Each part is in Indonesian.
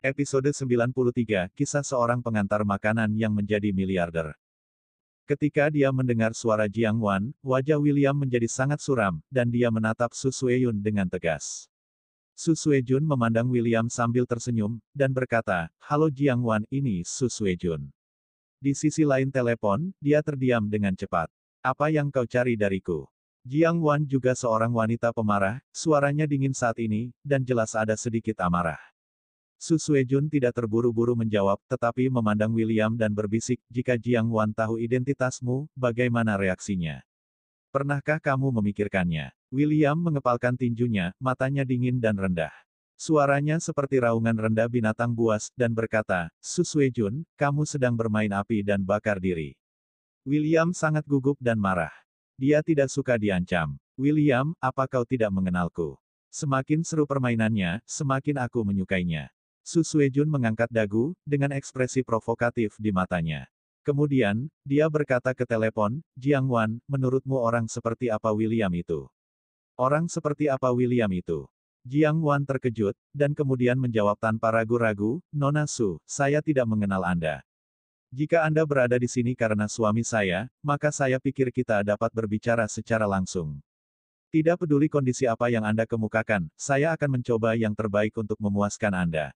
Episode 93, Kisah Seorang Pengantar Makanan yang Menjadi Miliarder. Ketika dia mendengar suara Jiang Wan, wajah William menjadi sangat suram, dan dia menatap Su Sueyun dengan tegas. Su Suejun memandang William sambil tersenyum, dan berkata, "Halo Jiang Wan, ini Su Suejun." Di sisi lain telepon, dia terdiam dengan cepat. "Apa yang kau cari dariku?" Jiang Wan juga seorang wanita pemarah, suaranya dingin saat ini, dan jelas ada sedikit amarah. Su Suejun tidak terburu-buru menjawab, tetapi memandang William dan berbisik, "Jika Jiang Wan tahu identitasmu, bagaimana reaksinya? Pernahkah kamu memikirkannya?" William mengepalkan tinjunya, matanya dingin dan rendah. Suaranya seperti raungan rendah binatang buas, dan berkata, "Su Suejun, kamu sedang bermain api dan bakar diri." William sangat gugup dan marah. Dia tidak suka diancam. "William, apa kau tidak mengenalku? Semakin seru permainannya, semakin aku menyukainya." Su Suejun mengangkat dagu, dengan ekspresi provokatif di matanya. Kemudian, dia berkata ke telepon, "Jiang Wan, menurutmu orang seperti apa William itu?" "Orang seperti apa William itu?" Jiang Wan terkejut, dan kemudian menjawab tanpa ragu-ragu, "Nona Su, saya tidak mengenal Anda. Jika Anda berada di sini karena suami saya, maka saya pikir kita dapat berbicara secara langsung. Tidak peduli kondisi apa yang Anda kemukakan, saya akan mencoba yang terbaik untuk memuaskan Anda.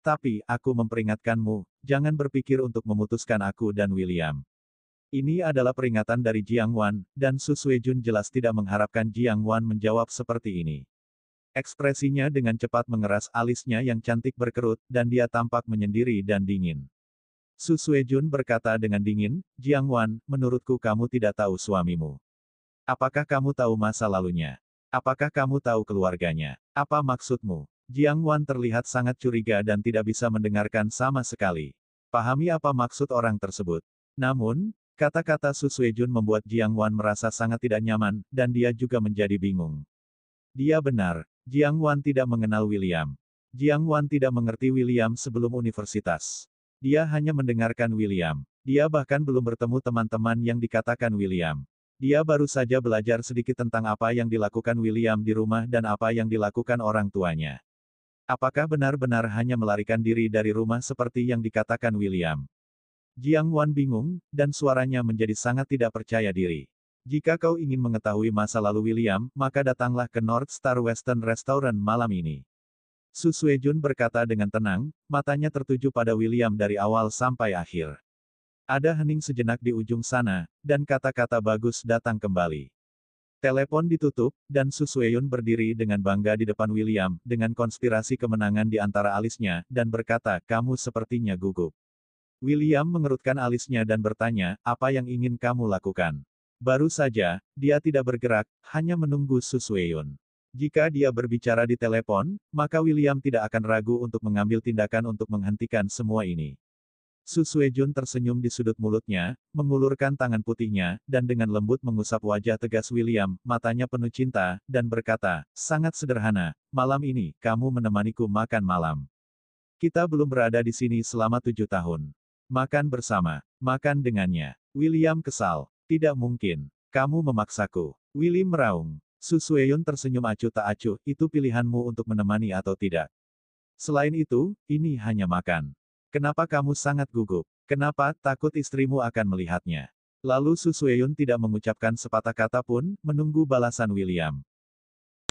Tapi, aku memperingatkanmu, jangan berpikir untuk memutuskan aku dan William." Ini adalah peringatan dari Jiang Wan, dan Su Suejun jelas tidak mengharapkan Jiang Wan menjawab seperti ini. Ekspresinya dengan cepat mengeras alisnya yang cantik berkerut, dan dia tampak menyendiri dan dingin. Su Suejun berkata dengan dingin, "Jiang Wan, menurutku kamu tidak tahu suamimu. Apakah kamu tahu masa lalunya? Apakah kamu tahu keluarganya? Apa maksudmu?" Jiang Wan terlihat sangat curiga dan tidak bisa mendengarkan sama sekali. Pahami apa maksud orang tersebut. Namun, kata-kata Su Suejun membuat Jiang Wan merasa sangat tidak nyaman, dan dia juga menjadi bingung. Dia benar, Jiang Wan tidak mengenal William. Jiang Wan tidak mengerti William sebelum universitas. Dia hanya mendengarkan William. Dia bahkan belum bertemu teman-teman yang dikatakan William. Dia baru saja belajar sedikit tentang apa yang dilakukan William di rumah dan apa yang dilakukan orang tuanya. Apakah benar-benar hanya melarikan diri dari rumah seperti yang dikatakan William? Jiang Wan bingung, dan suaranya menjadi sangat tidak percaya diri. "Jika kau ingin mengetahui masa lalu William, maka datanglah ke North Star Western Restaurant malam ini." Su Suejun berkata dengan tenang, matanya tertuju pada William dari awal sampai akhir. Ada hening sejenak di ujung sana, dan kata-kata bagus datang kembali. Telepon ditutup, dan Su Sueyun berdiri dengan bangga di depan William, dengan konspirasi kemenangan di antara alisnya, dan berkata, "Kamu sepertinya gugup." William mengerutkan alisnya dan bertanya, "Apa yang ingin kamu lakukan?" Baru saja, dia tidak bergerak, hanya menunggu Su Sueyun. Jika dia berbicara di telepon, maka William tidak akan ragu untuk mengambil tindakan untuk menghentikan semua ini. Su Suejun tersenyum di sudut mulutnya, mengulurkan tangan putihnya, dan dengan lembut mengusap wajah tegas William, matanya penuh cinta, dan berkata, "Sangat sederhana, malam ini, kamu menemaniku makan malam. Kita belum berada di sini selama 7 tahun. Makan bersama, makan dengannya." William kesal. "Tidak mungkin. Kamu memaksaku." Willy meraung. Su Sueyun tersenyum acuh tak acuh, "Itu pilihanmu untuk menemani atau tidak. Selain itu, ini hanya makan. Kenapa kamu sangat gugup? Kenapa takut istrimu akan melihatnya?" Lalu Su Sueyun tidak mengucapkan sepatah kata pun, menunggu balasan William.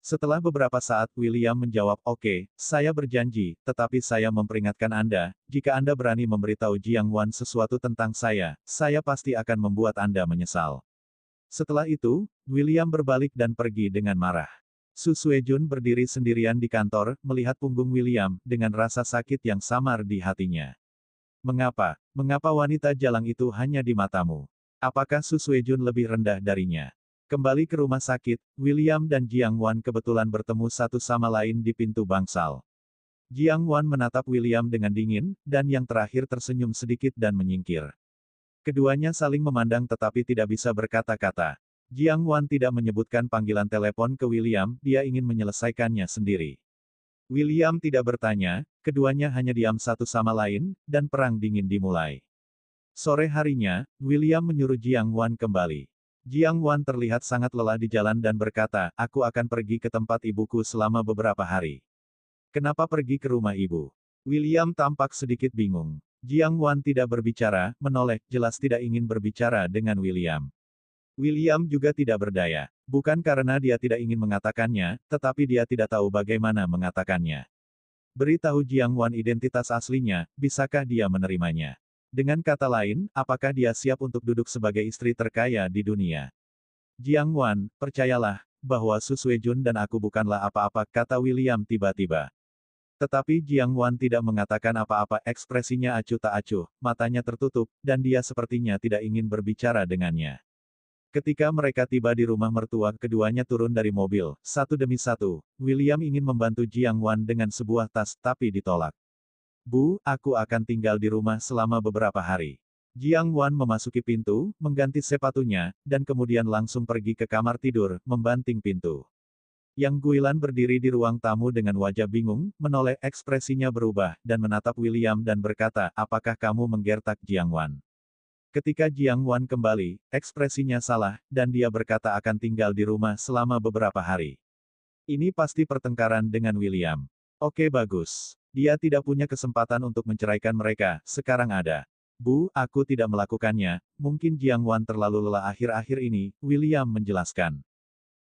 Setelah beberapa saat, William menjawab, "Oke, saya berjanji, tetapi saya memperingatkan Anda, jika Anda berani memberitahu Jiang Wan sesuatu tentang saya pasti akan membuat Anda menyesal." Setelah itu, William berbalik dan pergi dengan marah. Su Suejun berdiri sendirian di kantor, melihat punggung William, dengan rasa sakit yang samar di hatinya. "Mengapa? Mengapa wanita jalang itu hanya di matamu? Apakah Su Suejun lebih rendah darinya?" Kembali ke rumah sakit, William dan Jiang Wan kebetulan bertemu satu sama lain di pintu bangsal. Jiang Wan menatap William dengan dingin, dan yang terakhir tersenyum sedikit dan menyingkir. Keduanya saling memandang tetapi tidak bisa berkata-kata. Jiang Wan tidak menyebutkan panggilan telepon ke William, dia ingin menyelesaikannya sendiri. William tidak bertanya, keduanya hanya diam satu sama lain, dan perang dingin dimulai. Sore harinya, William menyuruh Jiang Wan kembali. Jiang Wan terlihat sangat lelah di jalan dan berkata, "Aku akan pergi ke tempat ibuku selama beberapa hari. Kenapa pergi ke rumah ibu? William tampak sedikit bingung. Jiang Wan tidak berbicara, menoleh, jelas tidak ingin berbicara dengan William. William juga tidak berdaya. Bukan karena dia tidak ingin mengatakannya, tetapi dia tidak tahu bagaimana mengatakannya. Beritahu Jiang Wan identitas aslinya, bisakah dia menerimanya? Dengan kata lain, apakah dia siap untuk duduk sebagai istri terkaya di dunia? Jiang Wan, percayalah, bahwa Su Suejun dan aku bukanlah apa-apa, kata William tiba-tiba. Tetapi Jiang Wan tidak mengatakan apa-apa, ekspresinya acuh tak acuh, matanya tertutup, dan dia sepertinya tidak ingin berbicara dengannya. Ketika mereka tiba di rumah mertua, keduanya turun dari mobil, satu demi satu. William ingin membantu Jiang Wan dengan sebuah tas, tapi ditolak. Bu, aku akan tinggal di rumah selama beberapa hari. Jiang Wan memasuki pintu, mengganti sepatunya, dan kemudian langsung pergi ke kamar tidur, membanting pintu. Yang Guilan berdiri di ruang tamu dengan wajah bingung, menoleh, ekspresinya berubah, dan menatap William dan berkata, apakah kamu menggertak Jiang Wan? Ketika Jiang Wan kembali, ekspresinya salah, dan dia berkata akan tinggal di rumah selama beberapa hari. Ini pasti pertengkaran dengan William. Oke bagus. Dia tidak punya kesempatan untuk menceraikan mereka, sekarang ada. Bu, aku tidak melakukannya, mungkin Jiang Wan terlalu lelah akhir-akhir ini, William menjelaskan.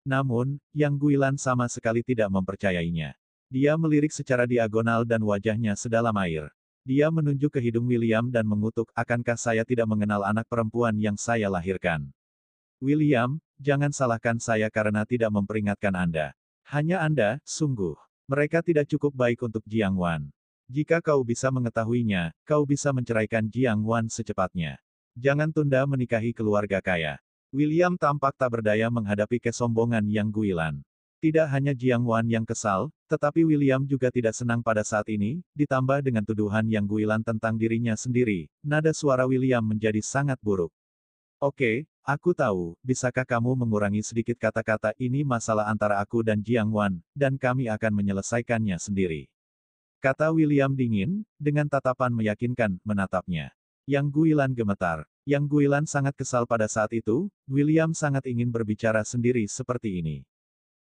Namun, Yang Guilan sama sekali tidak mempercayainya. Dia melirik secara diagonal dan wajahnya sedalam air. Dia menunjuk ke hidung William dan mengutuk, akankah saya tidak mengenal anak perempuan yang saya lahirkan? William, jangan salahkan saya karena tidak memperingatkan Anda. Hanya Anda, sungguh. Mereka tidak cukup baik untuk Jiang Wan. Jika kau bisa mengetahuinya, kau bisa menceraikan Jiang Wan secepatnya. Jangan tunda menikahi keluarga kaya. William tampak tak berdaya menghadapi kesombongan Yang Guilan. Tidak hanya Jiang Wan yang kesal, tetapi William juga tidak senang pada saat ini, ditambah dengan tuduhan Yang Guilan tentang dirinya sendiri, nada suara William menjadi sangat buruk. Oke, aku tahu, bisakah kamu mengurangi sedikit kata-kata, ini masalah antara aku dan Jiang Wan, dan kami akan menyelesaikannya sendiri. Kata William dingin, dengan tatapan meyakinkan, menatapnya. Yang Guilan gemetar. Yang Guilan sangat kesal pada saat itu, William sangat ingin berbicara sendiri seperti ini.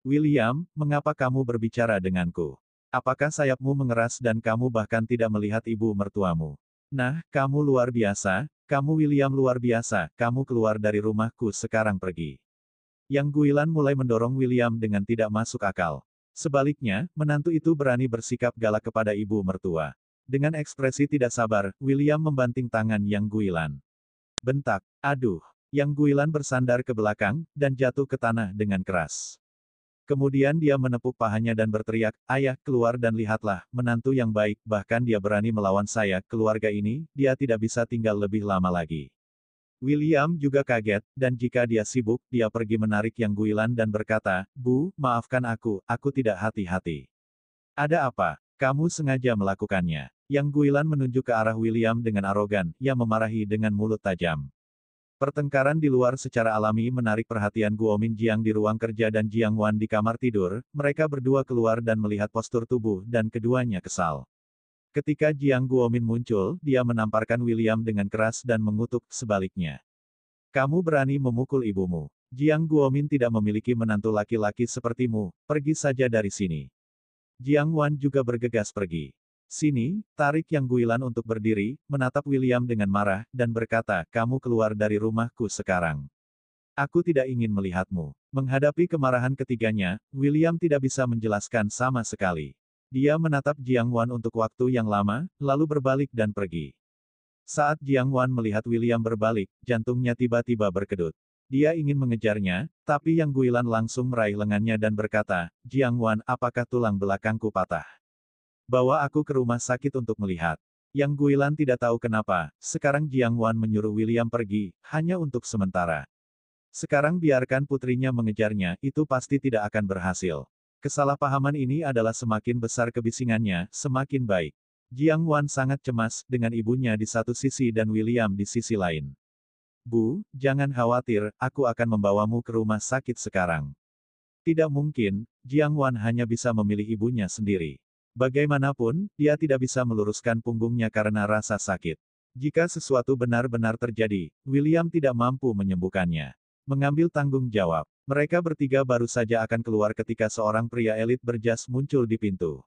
William, mengapa kamu berbicara denganku? Apakah sayapmu mengeras dan kamu bahkan tidak melihat ibu mertuamu? Nah, kamu luar biasa, kamu William luar biasa, kamu keluar dari rumahku sekarang pergi. Yang Guilan mulai mendorong William dengan tidak masuk akal. Sebaliknya, menantu itu berani bersikap galak kepada ibu mertua. Dengan ekspresi tidak sabar, William membanting tangan Yang Guilan. Bentak, aduh. Yang Guilan bersandar ke belakang, dan jatuh ke tanah dengan keras. Kemudian dia menepuk pahanya dan berteriak, ayah, keluar dan lihatlah, menantu yang baik, bahkan dia berani melawan saya, keluarga ini, dia tidak bisa tinggal lebih lama lagi. William juga kaget, dan jika dia sibuk, dia pergi menarik Yang Guilan dan berkata, Bu, maafkan aku tidak hati-hati. Ada apa? Kamu sengaja melakukannya. Yang Guilan menunjuk ke arah William dengan arogan, ia memarahi dengan mulut tajam. Pertengkaran di luar secara alami menarik perhatian Guomin Jiang di ruang kerja dan Jiang Wan di kamar tidur, mereka berdua keluar dan melihat postur tubuh dan keduanya kesal. Ketika Jiang Guomin muncul, dia menamparkan William dengan keras dan mengutuk, sebaliknya. Kamu berani memukul ibumu. Jiang Guomin tidak memiliki menantu laki-laki sepertimu, pergi saja dari sini. Jiang Wan juga bergegas pergi. Sini, tarik Yang Guilan untuk berdiri, menatap William dengan marah, dan berkata, kamu keluar dari rumahku sekarang. Aku tidak ingin melihatmu. Menghadapi kemarahan ketiganya, William tidak bisa menjelaskan sama sekali. Dia menatap Jiang Wan untuk waktu yang lama, lalu berbalik dan pergi. Saat Jiang Wan melihat William berbalik, jantungnya tiba-tiba berkedut. Dia ingin mengejarnya, tapi Yang Guilan langsung meraih lengannya dan berkata, Jiang Wan, apakah tulang belakangku patah? Bawa aku ke rumah sakit untuk melihat. Yang Guilan tidak tahu kenapa, sekarang Jiang Wan menyuruh William pergi, hanya untuk sementara. Sekarang biarkan putrinya mengejarnya, itu pasti tidak akan berhasil. Kesalahpahaman ini adalah semakin besar kebisingannya, semakin baik. Jiang Wan sangat cemas, dengan ibunya di satu sisi dan William di sisi lain. Bu, jangan khawatir, aku akan membawamu ke rumah sakit sekarang. Tidak mungkin, Jiang Wan hanya bisa memilih ibunya sendiri. Bagaimanapun, dia tidak bisa meluruskan punggungnya karena rasa sakit. Jika sesuatu benar-benar terjadi, William tidak mampu menyembuhkannya. Mengambil tanggung jawab. Mereka bertiga baru saja akan keluar ketika seorang pria elit berjas muncul di pintu.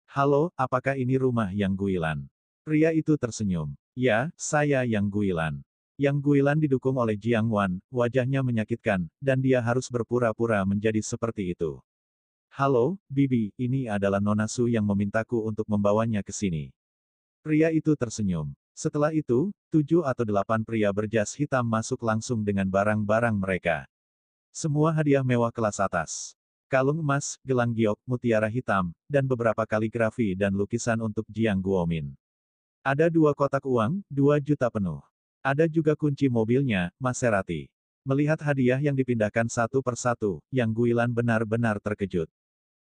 Halo, apakah ini rumah Yang Guilan? Pria itu tersenyum. Ya, saya Yang Guilan. Yang Guilan didukung oleh Jiang Wan, wajahnya menyakitkan, dan dia harus berpura-pura menjadi seperti itu. Halo, Bibi, ini adalah Nona Su yang memintaku untuk membawanya ke sini. Pria itu tersenyum. Setelah itu, 7 atau 8 pria berjas hitam masuk langsung dengan barang-barang mereka. Semua hadiah mewah kelas atas. Kalung emas, gelang giok, mutiara hitam, dan beberapa kaligrafi dan lukisan untuk Jiang Guomin. Ada 2 kotak uang, 2 juta penuh. Ada juga kunci mobilnya, Maserati. Melihat hadiah yang dipindahkan satu persatu, Yang Guilan benar-benar terkejut.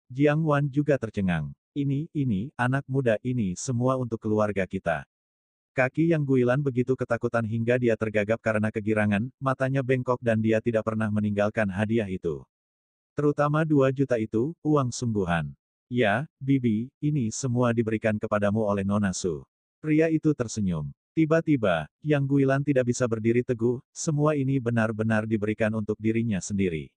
Jiang Wan juga tercengang. Ini, anak muda ini semua untuk keluarga kita. Kaki Yang Guilan begitu ketakutan hingga dia tergagap karena kegirangan, matanya bengkok dan dia tidak pernah meninggalkan hadiah itu. Terutama 2 juta itu, uang sungguhan. Ya, Bibi, ini semua diberikan kepadamu oleh Nona Su. Pria itu tersenyum. Tiba-tiba, Yang Guilan tidak bisa berdiri teguh, semua ini benar-benar diberikan untuk dirinya sendiri.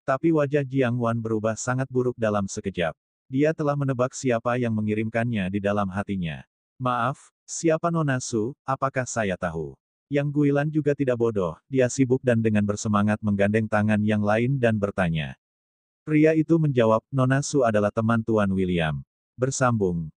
Tapi wajah Jiang Wan berubah sangat buruk dalam sekejap. Dia telah menebak siapa yang mengirimkannya di dalam hatinya. Maaf, siapa Nona Su, apakah saya tahu? Yang Guilan juga tidak bodoh, dia sibuk dan dengan bersemangat menggandeng tangan yang lain dan bertanya. Pria itu menjawab, Nona Su adalah teman Tuan William. Bersambung.